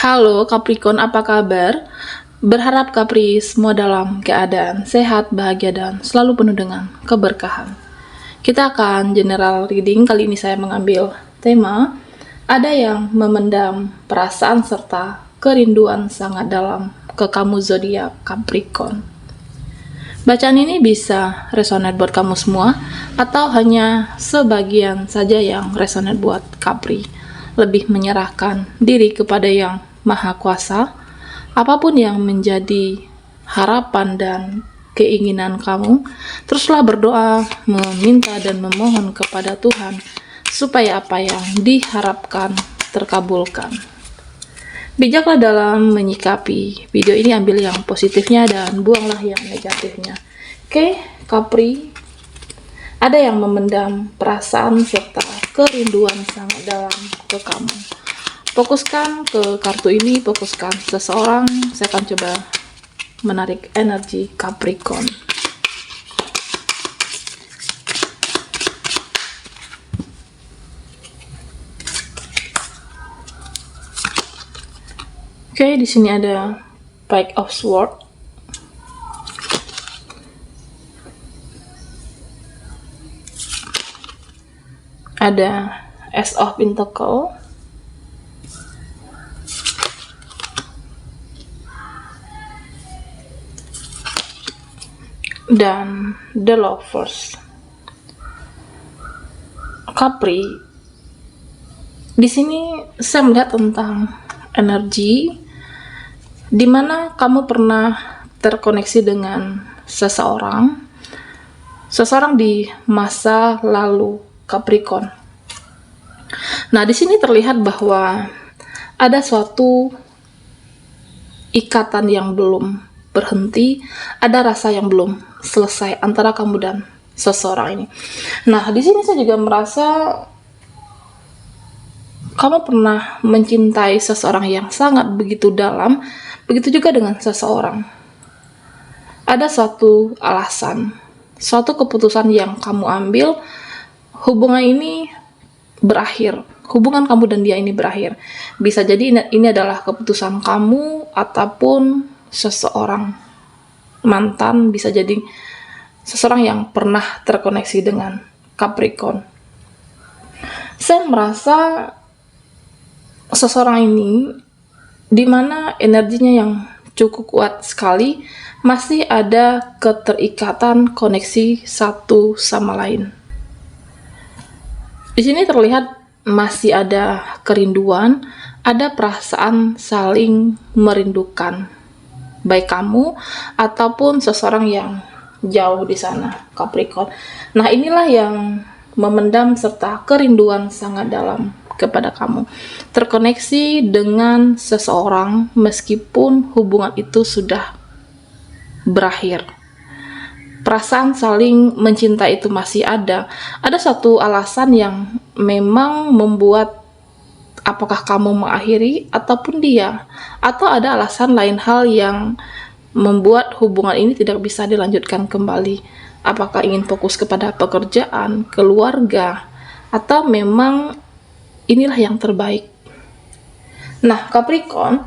Halo Capricorn, apa kabar? Berharap Capri semua dalam keadaan sehat, bahagia, dan selalu penuh dengan keberkahan. Kita akan general reading. Kali ini saya mengambil tema ada yang memendam perasaan serta kerinduan sangat dalam ke kamu zodiak Capricorn. Bacaan ini bisa resonate buat kamu semua atau hanya sebagian saja yang resonate buat Capri. Lebih menyerahkan diri kepada yang Maha Kuasa. Apapun yang menjadi harapan dan keinginan kamu, teruslah berdoa, meminta dan memohon kepada Tuhan supaya apa yang diharapkan terkabulkan. Bijaklah dalam menyikapi video ini, ambil yang positifnya dan buanglah yang negatifnya. Oke, Capri, ada yang memendam perasaan serta kerinduan sangat dalam ke kamu. Fokuskan ke kartu ini, fokuskan seseorang. Saya akan coba menarik energi Capricorn. Oke, di sini ada Page of Swords. Ada Ace of Pentacles. Dan The Lovers. Capri, di sini saya melihat tentang energi di mana kamu pernah terkoneksi dengan seseorang di masa lalu Capricorn. Nah, di sini terlihat bahwa ada suatu ikatan yang belum berhenti, ada rasa yang belum selesai antara kamu dan seseorang ini. Nah, di sini saya juga merasa kamu pernah mencintai seseorang yang sangat begitu dalam, begitu juga dengan seseorang. Ada suatu alasan, suatu keputusan yang kamu ambil, hubungan ini berakhir, hubungan kamu dan dia ini berakhir. Bisa jadi ini adalah keputusan kamu ataupun seseorang mantan, bisa jadi seseorang yang pernah terkoneksi dengan Capricorn. Saya merasa seseorang ini dimana energinya yang cukup kuat sekali, masih ada keterikatan koneksi satu sama lain. Di sini terlihat masih ada kerinduan, ada perasaan saling merindukan, baik kamu ataupun seseorang yang jauh di sana, Capricorn. Nah, inilah yang memendam serta kerinduan sangat dalam kepada kamu. Terkoneksi dengan seseorang meskipun hubungan itu sudah berakhir. Perasaan saling mencintai itu masih ada. Ada satu alasan yang memang membuat apakah kamu mengakhiri ataupun dia, atau ada alasan lain hal yang membuat hubungan ini tidak bisa dilanjutkan kembali. Apakah ingin fokus kepada pekerjaan, keluarga, atau memang inilah yang terbaik. Nah, Capricorn,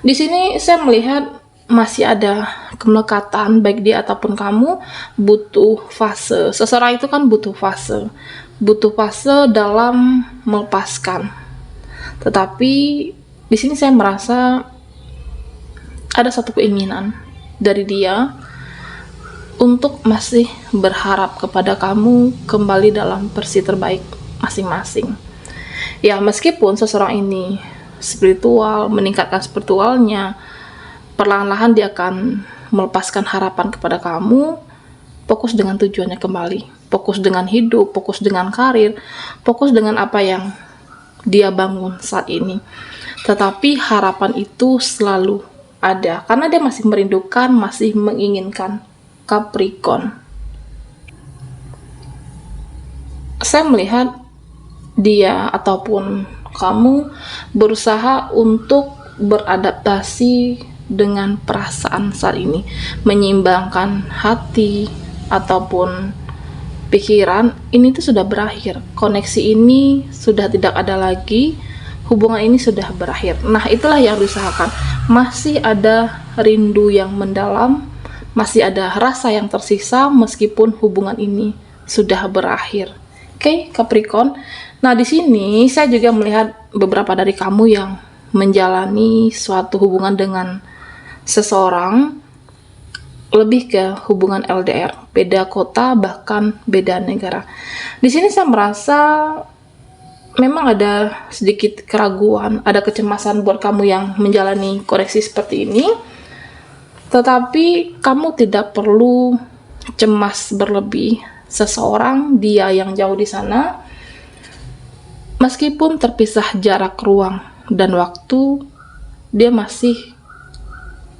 di sini saya melihat masih ada kemelekatan, baik dia ataupun kamu butuh fase. Seseorang itu kan butuh fase dalam melepaskan. Tetapi di sini saya merasa ada satu keinginan dari dia untuk masih berharap kepada kamu kembali dalam versi terbaik masing-masing. Ya, meskipun seseorang ini spiritual, meningkatkan spiritualnya, perlahan-lahan dia akan melepaskan harapan kepada kamu, fokus dengan tujuannya kembali, fokus dengan hidup, fokus dengan karir, fokus dengan apa yang dia bangun saat ini. Tetapi harapan itu selalu ada, karena dia masih merindukan, masih menginginkan Capricorn. Saya melihat dia ataupun kamu berusaha untuk beradaptasi dengan perasaan saat ini, menyeimbangkan hati ataupun pikiran. Ini tuh sudah berakhir, koneksi ini sudah tidak ada lagi, hubungan ini sudah berakhir. Nah, itulah yang diusahakan. Masih ada rindu yang mendalam, masih ada rasa yang tersisa meskipun hubungan ini sudah berakhir. Oke, Capricorn. Nah, di sini saya juga melihat beberapa dari kamu yang menjalani suatu hubungan dengan seseorang, lebih ke hubungan LDR, beda kota, bahkan beda negara. Di sini saya merasa memang ada sedikit keraguan, ada kecemasan buat kamu yang menjalani koneksi seperti ini. Tetapi kamu tidak perlu cemas berlebih. Seseorang, dia yang jauh di sana, meskipun terpisah jarak ruang dan waktu, dia masih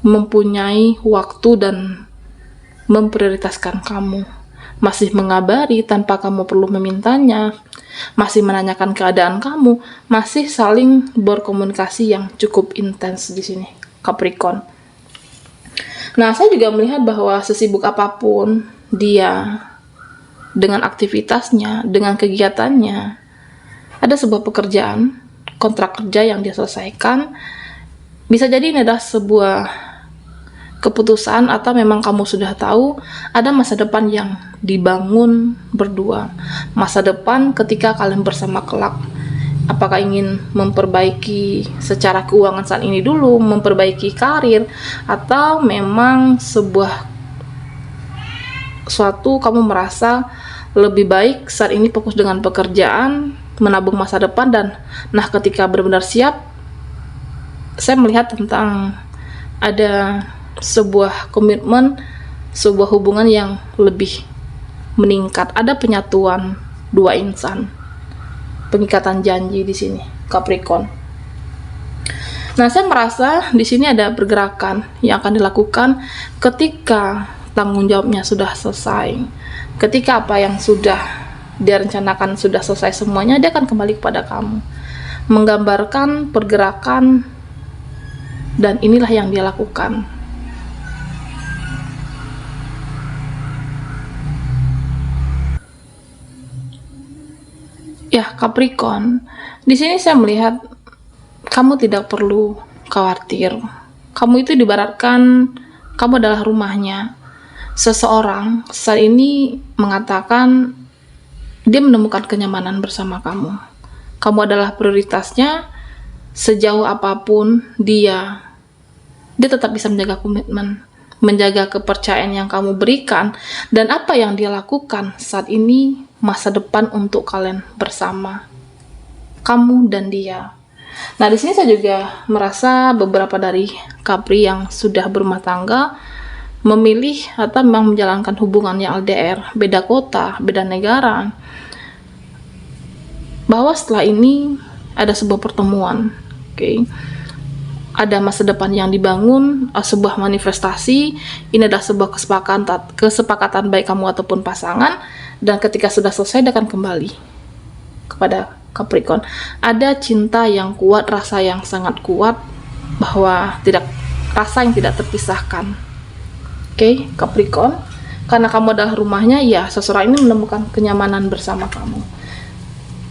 mempunyai waktu dan memprioritaskan kamu, masih mengabari tanpa kamu perlu memintanya, masih menanyakan keadaan kamu, masih saling berkomunikasi yang cukup intens di sini, Capricorn. Nah, saya juga melihat bahwa sesibuk apapun dia dengan aktivitasnya, dengan kegiatannya, ada sebuah pekerjaan, kontrak kerja yang dia selesaikan. Bisa jadi ini adalah sebuah keputusan, atau memang kamu sudah tahu ada masa depan yang dibangun berdua. Masa depan ketika kalian bersama kelak. Apakah ingin memperbaiki secara keuangan saat ini dulu, memperbaiki karir, atau memang suatu kamu merasa lebih baik saat ini fokus dengan pekerjaan, menabung masa depan, dan nah ketika benar-benar siap, saya melihat tentang ada sebuah komitmen, sebuah hubungan yang lebih meningkat, ada penyatuan dua insan, pengikatan janji di sini, Capricorn. Nah, saya merasa di sini ada pergerakan yang akan dilakukan ketika tanggung jawabnya sudah selesai. Ketika apa yang sudah dia rencanakan sudah selesai semuanya, dia akan kembali kepada kamu, menggambarkan pergerakan, dan inilah yang dia lakukan. Ya, Capricorn, di sini saya melihat kamu tidak perlu khawatir. Kamu itu diibaratkan kamu adalah rumahnya. Seseorang saat ini mengatakan dia menemukan kenyamanan bersama kamu. Kamu adalah prioritasnya. Sejauh apapun dia tetap bisa menjaga komitmen, menjaga kepercayaan yang kamu berikan, dan apa yang dia lakukan saat ini masa depan untuk kalian bersama, kamu dan dia. Nah, di sini saya juga merasa beberapa dari Capri yang sudah berumah tangga memilih atau memang menjalankan hubungan yang LDR, beda kota, beda negara, bahwa setelah ini ada sebuah pertemuan, ada masa depan yang dibangun, sebuah manifestasi. Ini adalah sebuah kesepakatan baik kamu ataupun pasangan, dan ketika sudah selesai dia akan kembali kepada Capricorn. Ada cinta yang kuat, rasa yang sangat kuat, bahwa rasa yang tidak terpisahkan. Capricorn, karena kamu adalah rumahnya, ya seseorang ini menemukan kenyamanan bersama kamu.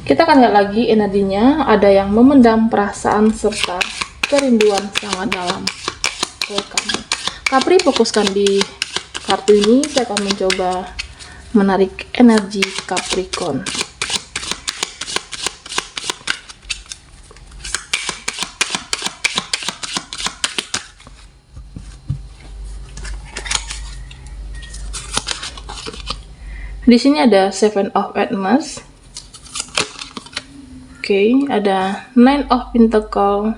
Kita akan lihat lagi energinya. Ada yang memendam perasaan serta kerinduan sangat dalam ke kamu. Capri, fokuskan di kartu ini. Saya akan mencoba menarik energi Capricorn. Di sini ada Seven of Pentacles. Ada Nine of Pentacles.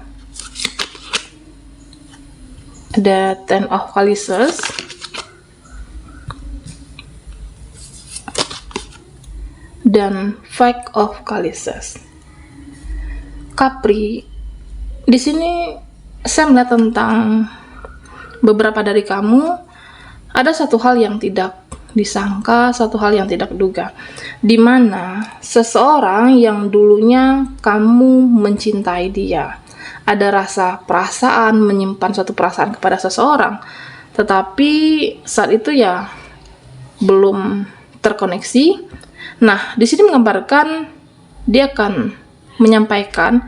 Ada Ten of Chalices. Dan Five of Chalices. Capri, di sini saya melihat tentang beberapa dari kamu, ada satu hal yang tidak disangka, satu hal yang tidak diduga, di mana seseorang yang dulunya kamu mencintai dia, ada rasa perasaan, menyimpan suatu perasaan kepada seseorang, tetapi saat itu ya belum terkoneksi. Nah, di sini menggambarkan dia akan menyampaikan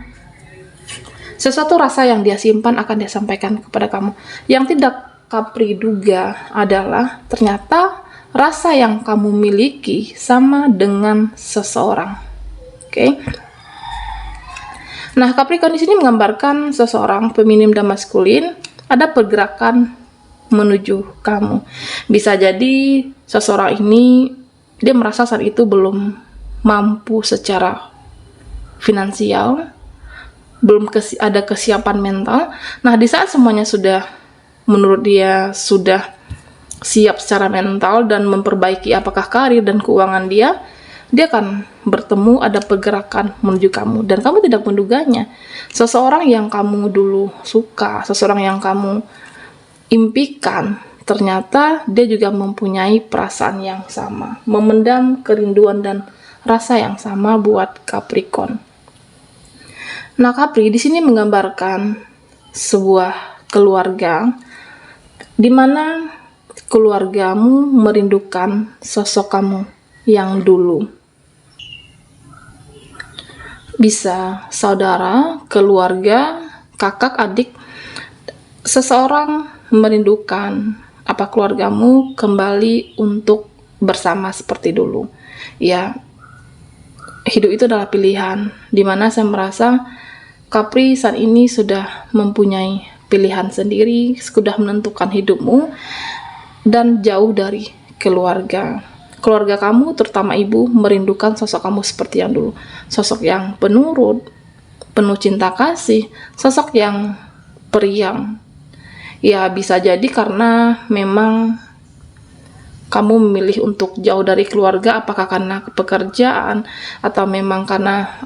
Sesuatu rasa yang dia simpan akan dia sampaikan kepada kamu. Yang tidak Capri duga adalah ternyata rasa yang kamu miliki sama dengan seseorang. Oke. Nah, Capricorn di sini menggambarkan seseorang feminim dan maskulin, ada pergerakan menuju kamu. Bisa jadi seseorang ini dia merasa saat itu belum mampu secara finansial, belum ada kesiapan mental. Nah, di saat semuanya sudah menurut dia sudah siap secara mental dan memperbaiki apakah karir dan keuangan dia akan bertemu, ada pergerakan menuju kamu, dan kamu tidak menduganya. Seseorang yang kamu dulu suka, seseorang yang kamu impikan, ternyata dia juga mempunyai perasaan yang sama, memendam kerinduan dan rasa yang sama buat Capricorn. Nah, Capri di sini menggambarkan sebuah keluarga di mana keluargamu merindukan sosok kamu yang dulu. Bisa saudara, keluarga, kakak, adik, seseorang merindukan apa keluargamu kembali untuk bersama seperti dulu. Ya, hidup itu adalah pilihan, dimana saya merasa Capri saat ini sudah mempunyai pilihan sendiri, sudah menentukan hidupmu, dan jauh dari keluarga. Keluarga kamu, terutama ibu, merindukan sosok kamu seperti yang dulu. Sosok yang penurut, penuh cinta kasih, sosok yang periang. Ya, bisa jadi karena memang kamu memilih untuk jauh dari keluarga, apakah karena pekerjaan, atau memang karena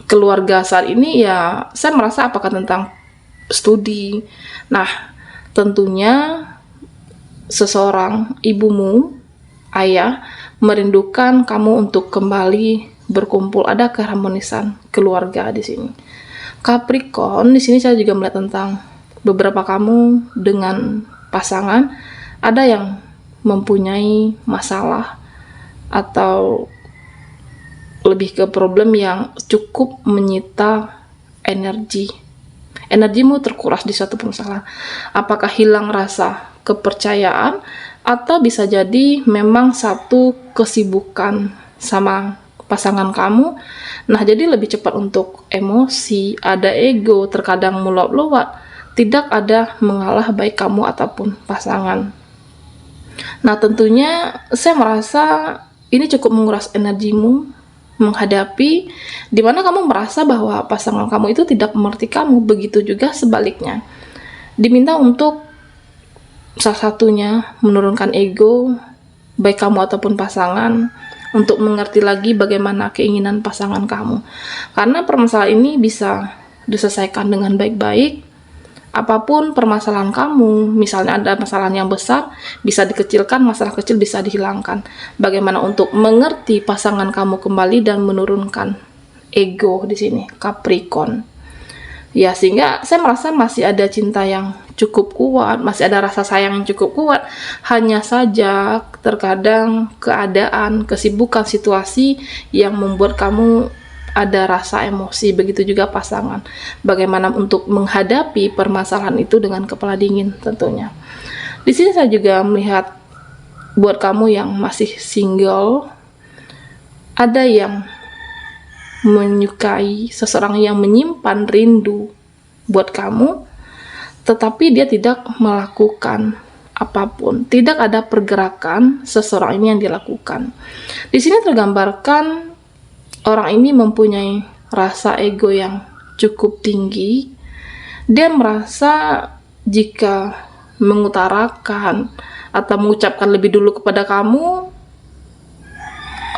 keluarga saat ini, ya saya merasa apakah tentang studi. Nah, tentunya seseorang ibumu, ayah, merindukan kamu untuk kembali berkumpul, ada keharmonisan keluarga di sini. Capricorn, di sini saya juga melihat tentang beberapa kamu dengan pasangan, ada yang mempunyai masalah atau lebih ke problem yang cukup menyita energimu terkuras di suatu permasalahan. Apakah hilang rasa kepercayaan, atau bisa jadi memang satu kesibukan sama pasangan kamu. Nah, jadi lebih cepat untuk emosi, ada ego, terkadang meluap-luap, tidak ada mengalah baik kamu ataupun pasangan. Nah, tentunya saya merasa ini cukup menguras energimu menghadapi, dimana kamu merasa bahwa pasangan kamu itu tidak mengerti kamu. Begitu juga sebaliknya, diminta untuk salah satunya menurunkan ego, baik kamu ataupun pasangan, untuk mengerti lagi bagaimana keinginan pasangan kamu. Karena permasalahan ini bisa diselesaikan dengan baik-baik. Apapun permasalahan kamu, misalnya ada masalah yang besar, bisa dikecilkan, masalah kecil bisa dihilangkan. Bagaimana untuk mengerti pasangan kamu kembali dan menurunkan ego di sini, Capricorn. Ya, sehingga saya merasa masih ada cinta yang cukup kuat, masih ada rasa sayang yang cukup kuat. Hanya saja terkadang keadaan, kesibukan, situasi yang membuat kamu ada rasa emosi. Begitu juga pasangan. Bagaimana untuk menghadapi permasalahan itu dengan kepala dingin tentunya. Di sini saya juga melihat buat kamu yang masih single, ada yang menyukai seseorang yang menyimpan rindu buat kamu, tetapi dia tidak melakukan apapun, tidak ada pergerakan seseorang ini yang dilakukan. Di sini tergambarkan orang ini mempunyai rasa ego yang cukup tinggi. Dia merasa jika mengutarakan atau mengucapkan lebih dulu kepada kamu,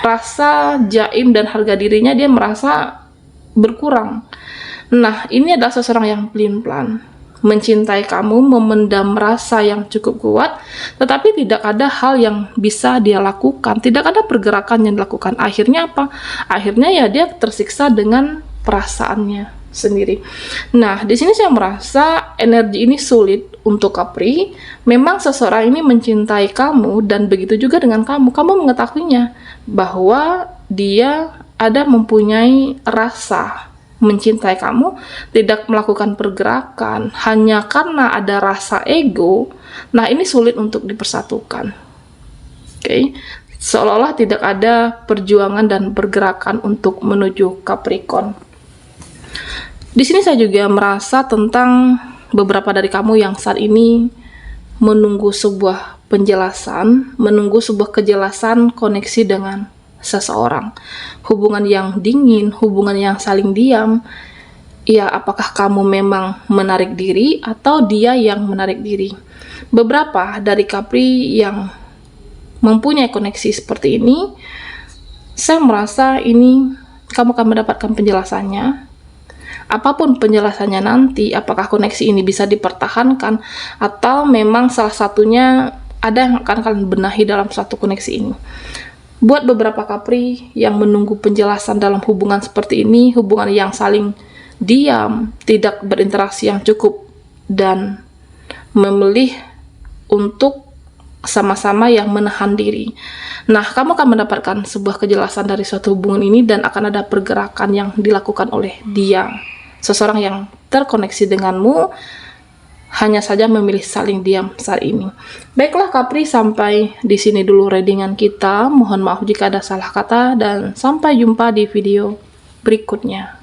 rasa jaim dan harga dirinya dia merasa berkurang. Nah, ini adalah seseorang yang pelin-pelan mencintai kamu, memendam rasa yang cukup kuat, tetapi tidak ada hal yang bisa dia lakukan, tidak ada pergerakan yang dilakukan. Akhirnya apa? Akhirnya ya dia tersiksa dengan perasaannya sendiri. Nah, di sini saya merasa energi ini sulit untuk Capri. Memang seseorang ini mencintai kamu, dan begitu juga dengan kamu. Kamu mengetahuinya bahwa dia ada mempunyai rasa mencintai kamu, tidak melakukan pergerakan hanya karena ada rasa ego, nah ini sulit untuk dipersatukan. Oke, seolah-olah tidak ada perjuangan dan pergerakan untuk menuju Capricorn. Di sini saya juga merasa tentang beberapa dari kamu yang saat ini menunggu sebuah penjelasan, menunggu sebuah kejelasan koneksi dengan seseorang. Hubungan yang dingin, hubungan yang saling diam. Ya, apakah kamu memang menarik diri atau dia yang menarik diri? Beberapa dari Capri yang mempunyai koneksi seperti ini, saya merasa ini kamu akan mendapatkan penjelasannya. Apapun penjelasannya nanti, apakah koneksi ini bisa dipertahankan atau memang salah satunya ada yang akan kalian benahi dalam suatu koneksi ini. Buat beberapa Capri yang menunggu penjelasan dalam hubungan seperti ini, hubungan yang saling diam, tidak berinteraksi yang cukup, dan memilih untuk sama-sama yang menahan diri. Nah, kamu akan mendapatkan sebuah kejelasan dari suatu hubungan ini dan akan ada pergerakan yang dilakukan oleh dia. Seseorang yang terkoneksi denganmu, hanya saja memilih saling diam saat ini. Baiklah Capri, sampai di sini dulu readingan kita. Mohon maaf jika ada salah kata dan sampai jumpa di video berikutnya.